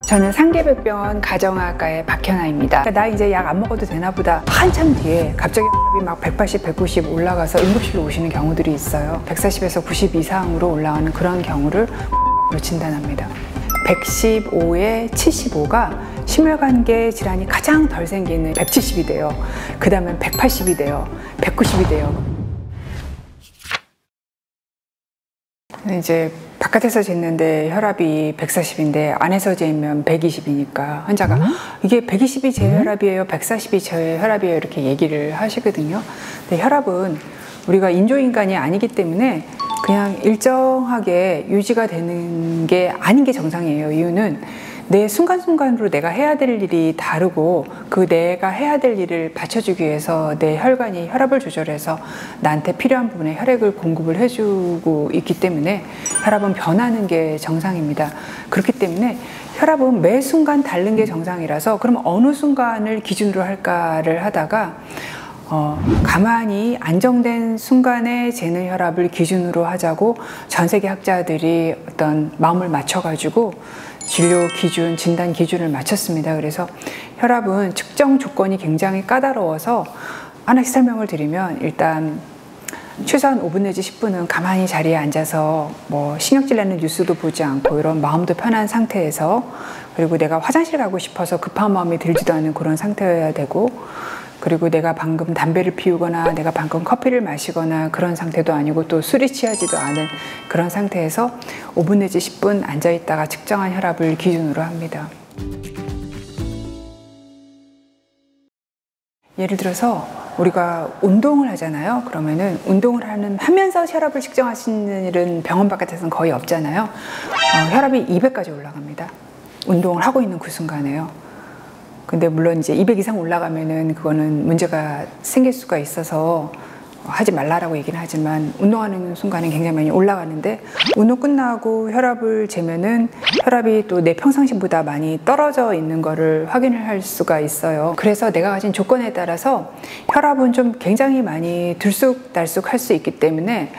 저는 상계백병원 가정의학과의 박현아입니다. 나 이제 약 안 먹어도 되나 보다 한참 뒤에 갑자기 혈압이 막 180, 190 올라가서 응급실로 오시는 경우들이 있어요. 140에서 90 이상으로 올라가는 그런 경우를 진단합니다. 115에 75가 심혈관계 질환이 가장 덜 생기는 170이 돼요. 그 다음엔 180이 돼요. 190이 돼요. 이제 바깥에서 쟀는데 혈압이 140인데 안에서 재면 120이니까 환자가 이게 120이 제 혈압이에요, 140이 제 혈압이에요 이렇게 얘기를 하시거든요. 근데 혈압은 우리가 인조인간이 아니기 때문에 그냥 일정하게 유지가 되는 게 아닌 게 정상이에요. 이유는 내 순간순간으로 내가 해야 될 일이 다르고 그 내가 해야 될 일을 받쳐주기 위해서 내 혈관이 혈압을 조절해서 나한테 필요한 부분에 혈액을 공급을 해주고 있기 때문에 혈압은 변하는 게 정상입니다. 그렇기 때문에 혈압은 매 순간 다른 게 정상이라서 그럼 어느 순간을 기준으로 할까를 하다가 가만히 안정된 순간에 재는 혈압을 기준으로 하자고 전 세계 학자들이 어떤 마음을 맞춰가지고 진료 기준, 진단 기준을 맞췄습니다. 그래서 혈압은 측정 조건이 굉장히 까다로워서 하나씩 설명을 드리면 일단 최소한 5분 내지 10분은 가만히 자리에 앉아서 뭐 신경질 나는 뉴스도 보지 않고 이런 마음도 편한 상태에서 그리고 내가 화장실 가고 싶어서 급한 마음이 들지도 않는 그런 상태여야 되고 그리고 내가 방금 담배를 피우거나 내가 방금 커피를 마시거나 그런 상태도 아니고 또 술이 취하지도 않은 그런 상태에서 5분 내지 10분 앉아있다가 측정한 혈압을 기준으로 합니다. 예를 들어서 우리가 운동을 하잖아요. 그러면은 운동을 하면서 혈압을 측정하시는 일은 병원 바깥에서는 거의 없잖아요. 혈압이 200까지 올라갑니다. 운동을 하고 있는 그 순간에요. 근데 물론 이제 200 이상 올라가면은 그거는 문제가 생길 수가 있어서 하지 말라라고 얘기는 하지만 운동하는 순간은 굉장히 많이 올라가는데 운동 끝나고 혈압을 재면은 혈압이 또 내 평상시보다 많이 떨어져 있는 거를 확인을 할 수가 있어요. 그래서 내가 가진 조건에 따라서 혈압은 좀 굉장히 많이 들쑥날쑥 할 수 있기 때문에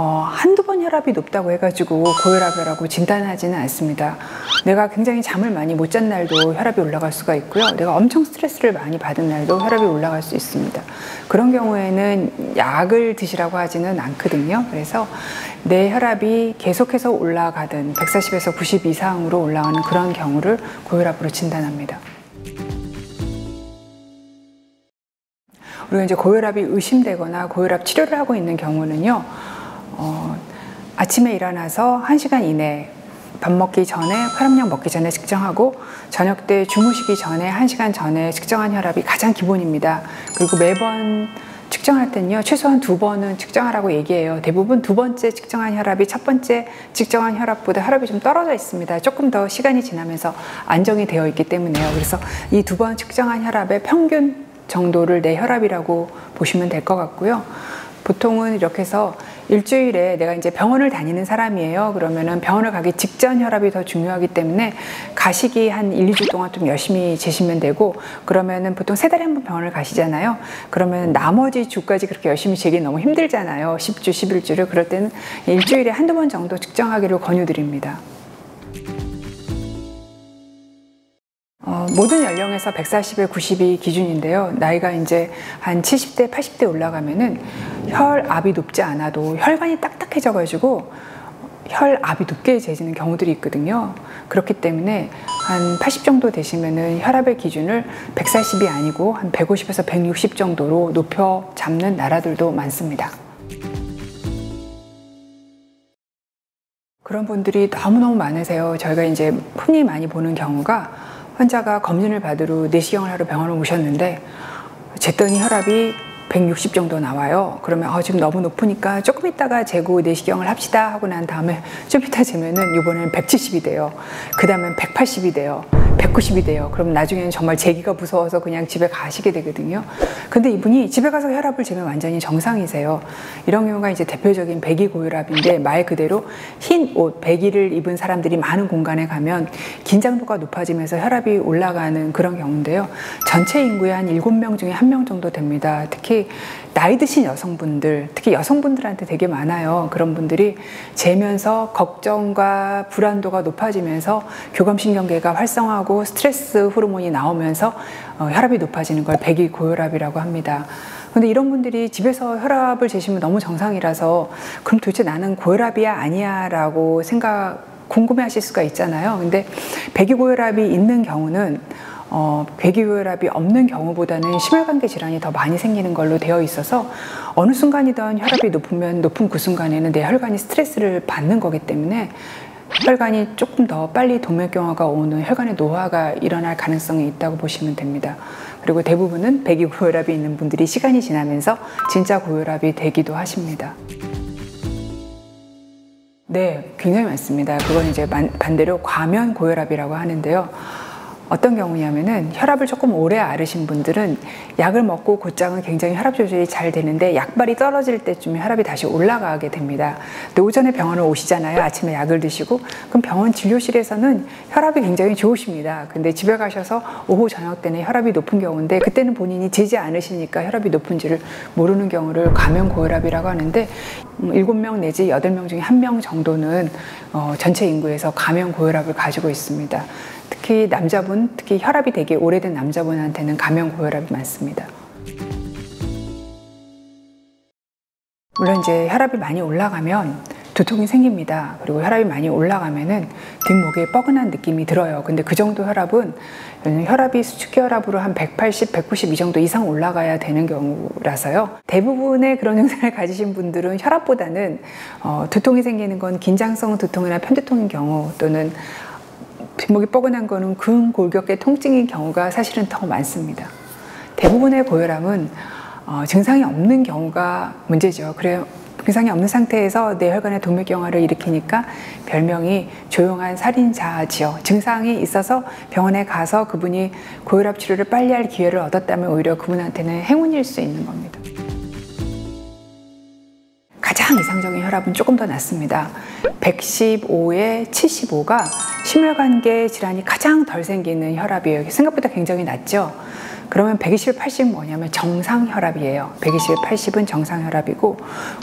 한두 번 혈압이 높다고 해가지고 고혈압이라고 진단하지는 않습니다. 내가 굉장히 잠을 많이 못 잔 날도 혈압이 올라갈 수가 있고요. 내가 엄청 스트레스를 많이 받은 날도 혈압이 올라갈 수 있습니다. 그런 경우에는 약을 드시라고 하지는 않거든요. 그래서 내 혈압이 계속해서 올라가든 140에서 90 이상으로 올라가는 그런 경우를 고혈압으로 진단합니다. 우리가 이제 고혈압이 의심되거나 고혈압 치료를 하고 있는 경우는요. 아침에 일어나서 1시간 이내 밥 먹기 전에 혈압약 먹기 전에 측정하고 저녁 때 주무시기 전에 1시간 전에 측정한 혈압이 가장 기본입니다. 그리고 매번 측정할 때는요 최소한 2번은 측정하라고 얘기해요. 대부분 두 번째 측정한 혈압이 첫 번째 측정한 혈압보다 혈압이 좀 떨어져 있습니다. 조금 더 시간이 지나면서 안정이 되어 있기 때문에요. 그래서 이 2번 측정한 혈압의 평균 정도를 내 혈압이라고 보시면 될 것 같고요. 보통은 이렇게 해서 일주일에 내가 이제 병원을 다니는 사람이에요. 그러면은 병원을 가기 직전 혈압이 더 중요하기 때문에 가시기 한 1, 2주 동안 좀 열심히 재시면 되고 그러면은 보통 3달에 한 번 병원을 가시잖아요. 그러면 나머지 주까지 그렇게 열심히 재기 너무 힘들잖아요. 10주, 11주를. 그럴 때는 일주일에 한두 번 정도 측정하기를 권유드립니다. 모든 연령에서 140에 90이 기준인데요. 나이가 이제 한 70대, 80대 올라가면은 혈압이 높지 않아도 혈관이 딱딱해져가지고 혈압이 높게 재지는 경우들이 있거든요. 그렇기 때문에 한 80 정도 되시면은 혈압의 기준을 140이 아니고 한 150에서 160 정도로 높여 잡는 나라들도 많습니다. 그런 분들이 너무너무 많으세요. 저희가 이제 흔히 많이 보는 경우가 환자가 검진을 받으러 내시경을 하러 병원을 오셨는데 쟀더니 혈압이 160 정도 나와요. 그러면 지금 너무 높으니까 조금 있다가 재고 내시경을 합시다 하고 난 다음에 좀 이따 재면은 이번에는 170이 돼요. 그 다음엔 180이 돼요. 190이 돼요. 그럼 나중에는 정말 재기가 무서워서 그냥 집에 가시게 되거든요. 근데 이분이 집에 가서 혈압을 재면 완전히 정상이세요. 이런 경우가 이제 대표적인 백이고혈압인데 말 그대로 흰 옷, 백이를 입은 사람들이 많은 공간에 가면 긴장도가 높아지면서 혈압이 올라가는 그런 경우인데요. 전체 인구의 한 7명 중에 1명 정도 됩니다. 특히 나이 드신 여성분들, 특히 여성분들한테 되게 많아요. 그런 분들이 재면서 걱정과 불안도가 높아지면서 교감신경계가 활성화하고 스트레스 호르몬이 나오면서 혈압이 높아지는 걸 백이고혈압이라고 합니다. 근데 이런 분들이 집에서 혈압을 재시면 너무 정상이라서 그럼 도대체 나는 고혈압이야 아니야 라고 궁금해 하실 수가 있잖아요. 근데 백이고혈압이 있는 경우는 백이고혈압이 없는 경우보다는 심혈관계 질환이 더 많이 생기는 걸로 되어 있어서 어느 순간이든 혈압이 높으면 높은 그 순간에는 내 혈관이 스트레스를 받는 거기 때문에 혈관이 조금 더 빨리 동맥경화가 오는 혈관의 노화가 일어날 가능성이 있다고 보시면 됩니다. 그리고 대부분은 백이고혈압이 있는 분들이 시간이 지나면서 진짜 고혈압이 되기도 하십니다. 네, 굉장히 많습니다. 그건 이제 반대로 과면 고혈압이라고 하는데요. 어떤 경우냐면은 혈압을 조금 오래 앓으신 분들은 약을 먹고 곧장은 굉장히 혈압 조절이 잘 되는데 약발이 떨어질 때쯤에 혈압이 다시 올라가게 됩니다. 근데 오전에 병원을 오시잖아요. 아침에 약을 드시고 그럼 병원 진료실에서는 혈압이 굉장히 좋으십니다. 근데 집에 가셔서 오후 저녁 때는 혈압이 높은 경우인데 그때는 본인이 재지 않으시니까 혈압이 높은지를 모르는 경우를 과면 고혈압이라고 하는데 7명 내지 8명 중에 1명 정도는 전체 인구에서 과면 고혈압을 가지고 있습니다. 특히 남자분, 특히 혈압이 되게 오래된 남자분한테는 과면 고혈압이 많습니다. 물론 이제 혈압이 많이 올라가면 두통이 생깁니다. 그리고 혈압이 많이 올라가면은 뒷목에 뻐근한 느낌이 들어요. 근데 그 정도 혈압은 혈압이 수축혈압으로 한 180, 190 이 정도 이상 올라가야 되는 경우라서요. 대부분의 그런 증상을 가지신 분들은 혈압보다는 두통이 생기는 건 긴장성 두통이나 편두통인 경우 또는 뒷목이 뻐근한 거는 근골격계 통증인 경우가 사실은 더 많습니다. 대부분의 고혈압은 증상이 없는 경우가 문제죠. 그래요. 증상이 없는 상태에서 내 혈관의 동맥경화를 일으키니까 별명이 조용한 살인자지요. 증상이 있어서 병원에 가서 그분이 고혈압 치료를 빨리 할 기회를 얻었다면 오히려 그분한테는 행운일 수 있는 겁니다. 가장 이상적인 혈압은 조금 더 낮습니다. 115에 75가 심혈관계 질환이 가장 덜 생기는 혈압이에요. 생각보다 굉장히 낮죠. 그러면 120에 80은 뭐냐면 정상혈압이에요. 120에 80은 정상혈압이고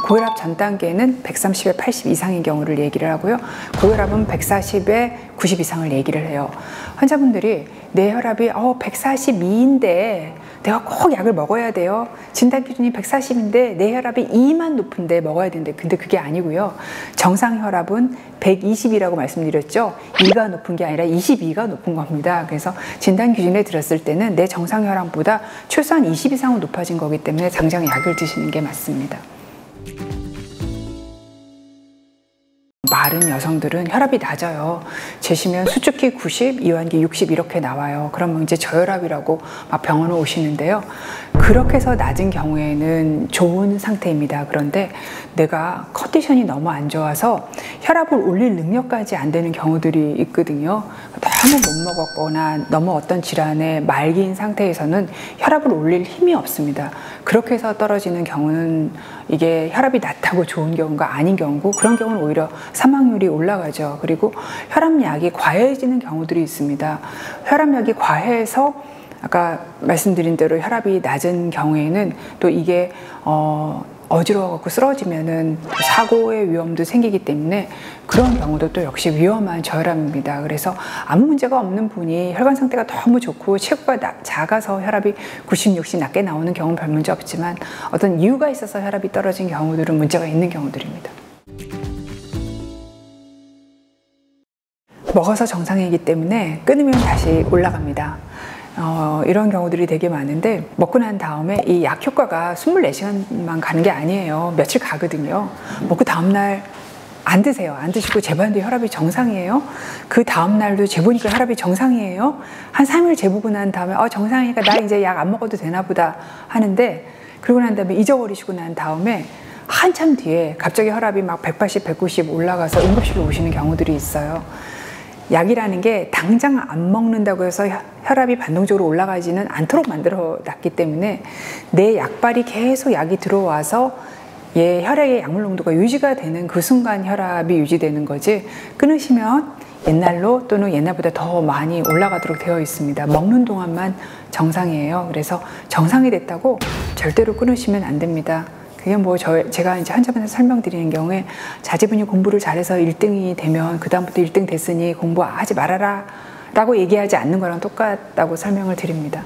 고혈압 전 단계는 130에 80 이상인 경우를 얘기를 하고요. 고혈압은 140에 90 이상을 얘기를 해요. 환자분들이 내 혈압이 142인데 내가 꼭 약을 먹어야 돼요. 진단 기준이 140인데 내 혈압이 2만 높은데 먹어야 되는데 근데 그게 아니고요. 정상 혈압은 120이라고 말씀드렸죠. 2가 높은 게 아니라 22가 높은 겁니다. 그래서 진단 기준에 들었을 때는 내 정상 혈압보다 최소한 20 이상은 높아진 거기 때문에 당장 약을 드시는 게 맞습니다. 마른 여성들은 혈압이 낮아요. 재시면 수축기 90, 이완기 60 이렇게 나와요. 그러면 이제 저혈압이라고 막 병원에 오시는데요. 그렇게 해서 낮은 경우에는 좋은 상태입니다. 그런데 내가 컨디션이 너무 안 좋아서 혈압을 올릴 능력까지 안 되는 경우들이 있거든요. 너무 못 먹었거나 너무 어떤 질환에 말기인 상태에서는 혈압을 올릴 힘이 없습니다. 그렇게 해서 떨어지는 경우는 이게 혈압이 낮다고 좋은 경우가 아닌 경우고 그런 경우는 오히려 사망률이 올라가죠. 그리고 혈압약이 과해지는 경우들이 있습니다. 혈압약이 과해서 아까 말씀드린 대로 혈압이 낮은 경우에는 또 이게 어지러워갖고 쓰러지면은 사고의 위험도 생기기 때문에 그런 경우도 또 역시 위험한 저혈압입니다. 그래서 아무 문제가 없는 분이 혈관 상태가 너무 좋고 체구가 작아서 혈압이 90, 60 낮게 나오는 경우는 별 문제 없지만 어떤 이유가 있어서 혈압이 떨어진 경우들은 문제가 있는 경우들입니다. 먹어서 정상이기 때문에 끊으면 다시 올라갑니다. 이런 경우들이 되게 많은데 먹고 난 다음에 이 약 효과가 24시간만 가는 게 아니에요. 며칠 가거든요. 먹고 다음날 안 드세요. 안 드시고 재봤는데 혈압이 정상이에요. 그 다음날도 재보니까 혈압이 정상이에요. 한 3일 재보고 난 다음에 정상이니까 나 이제 약 안 먹어도 되나 보다 하는데 그러고 난 다음에 잊어버리시고 난 다음에 한참 뒤에 갑자기 혈압이 막 180, 190 올라가서 응급실로 오시는 경우들이 있어요. 약이라는 게 당장 안 먹는다고 해서 혈압이 반동적으로 올라가지는 않도록 만들어 놨기 때문에 내 약발이 계속 약이 들어와서 혈액의 약물 농도가 유지가 되는 그 순간 혈압이 유지되는 거지, 끊으시면 옛날로 또는 옛날보다 더 많이 올라가도록 되어 있습니다. 먹는 동안만 정상이에요. 그래서 정상이 됐다고 절대로 끊으시면 안 됩니다. 그게 뭐 제가 이제 환자분한테 설명드리는 경우에 자제분이 공부를 잘해서 1등이 되면 그다음부터 1등 됐으니 공부하지 말아라 라고 얘기하지 않는 거랑 똑같다고 설명을 드립니다.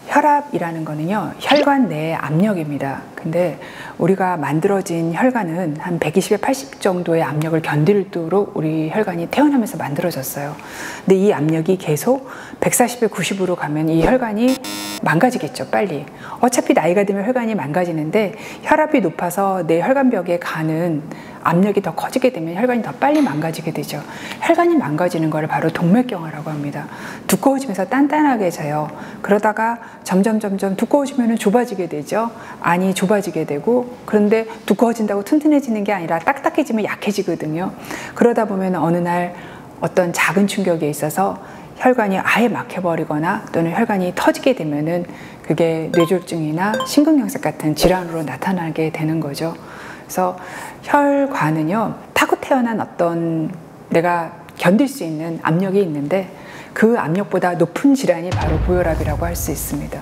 혈압이라는 거는요, 혈관 내의 압력입니다. 근데 우리가 만들어진 혈관은 한 120에 80 정도의 압력을 견디도록 우리 혈관이 태어나면서 만들어졌어요. 근데 이 압력이 계속 140에 90으로 가면 이 혈관이 망가지겠죠, 빨리. 어차피 나이가 들면 혈관이 망가지는데 혈압이 높아서 내 혈관벽에 가는 압력이 더 커지게 되면 혈관이 더 빨리 망가지게 되죠. 혈관이 망가지는 것을 바로 동맥경화라고 합니다. 두꺼워지면서 단단하게 져요. 그러다가 점점 두꺼워지면 좁아지게 되죠. 안이 좁아지게 되고, 그런데 두꺼워진다고 튼튼해지는 게 아니라 딱딱해지면 약해지거든요. 그러다 보면 어느 날 어떤 작은 충격에 있어서 혈관이 아예 막혀버리거나 또는 혈관이 터지게 되면은 그게 뇌졸중이나 심근경색 같은 질환으로 나타나게 되는 거죠. 그래서 혈관은요, 타고 태어난 어떤 내가 견딜 수 있는 압력이 있는데 그 압력보다 높은 질환이 바로 고혈압이라고 할 수 있습니다.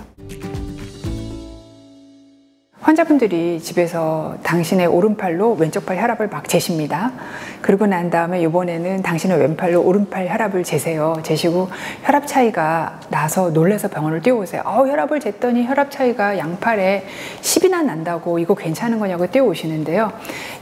환자분들이 집에서 당신의 오른팔로 왼쪽 팔 혈압을 막 재십니다. 그러고 난 다음에 이번에는 당신의 왼팔로 오른팔 혈압을 재세요. 재시고 혈압 차이가 나서 놀라서 병원을 뛰어오세요. 혈압을 쟀더니 혈압 차이가 양팔에 10이나 난다고, 이거 괜찮은 거냐고 뛰어오시는데요.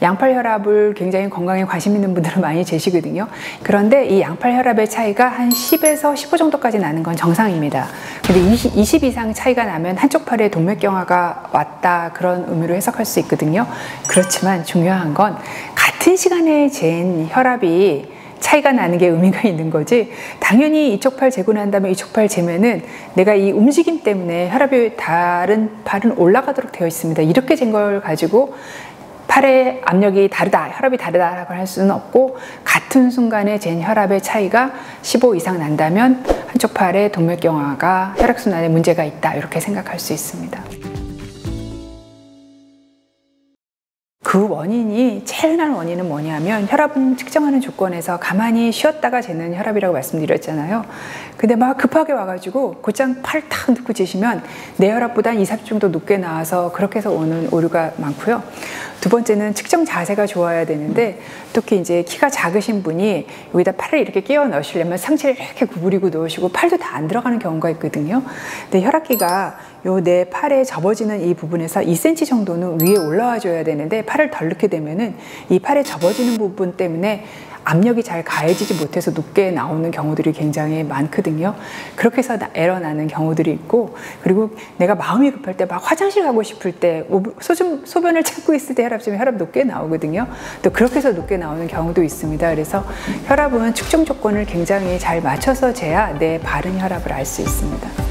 양팔 혈압을 굉장히 건강에 관심 있는 분들은 많이 재시거든요. 그런데 이 양팔 혈압의 차이가 한 10에서 15 정도까지 나는 건 정상입니다. 근데 20 이상 차이가 나면 한쪽 팔에 동맥경화가 왔다, 그런 의미로 해석할 수 있거든요. 그렇지만 중요한 건 같은 시간에 잰 혈압이 차이가 나는 게 의미가 있는 거지, 당연히 이쪽 팔 재고 난 다음에 이쪽 팔 재면은 내가 이 움직임 때문에 혈압이 다른 팔은 올라가도록 되어 있습니다. 이렇게 잰 걸 가지고 팔의 압력이 다르다, 혈압이 다르다라고 할 수는 없고, 같은 순간에 잰 혈압의 차이가 15 이상 난다면 한쪽 팔에 동맥경화가, 혈액순환에 문제가 있다, 이렇게 생각할 수 있습니다. 그 원인이, 제일 흔한 원인은 뭐냐면 혈압은 측정하는 조건에서 가만히 쉬었다가 재는 혈압이라고 말씀드렸잖아요. 근데 막 급하게 와가지고 곧장 팔을 탁 넣고 재시면 내 혈압보다 2, 30 정도 높게 나와서 그렇게 해서 오는 오류가 많고요. 두 번째는 측정 자세가 좋아야 되는데, 특히 이제 키가 작으신 분이 여기다 팔을 이렇게 끼워 넣으시려면 상체를 이렇게 구부리고 넣으시고 팔도 다 안 들어가는 경우가 있거든요. 근데 혈압기가 요 내 팔에 접어지는 이 부분에서 2cm 정도는 위에 올라와 줘야 되는데 팔을 덜 넣게 되면은 이 팔에 접어지는 부분 때문에 압력이 잘 가해지지 못해서 높게 나오는 경우들이 굉장히 많거든요. 그렇게 해서 에러 나는 경우들이 있고, 그리고 내가 마음이 급할 때 막 화장실 가고 싶을 때 소변을 참고 있을 때 혈압 높게 나오거든요. 또 그렇게 해서 높게 나오는 경우도 있습니다. 그래서 혈압은 측정 조건을 굉장히 잘 맞춰서 재야 내 바른 혈압을 알 수 있습니다.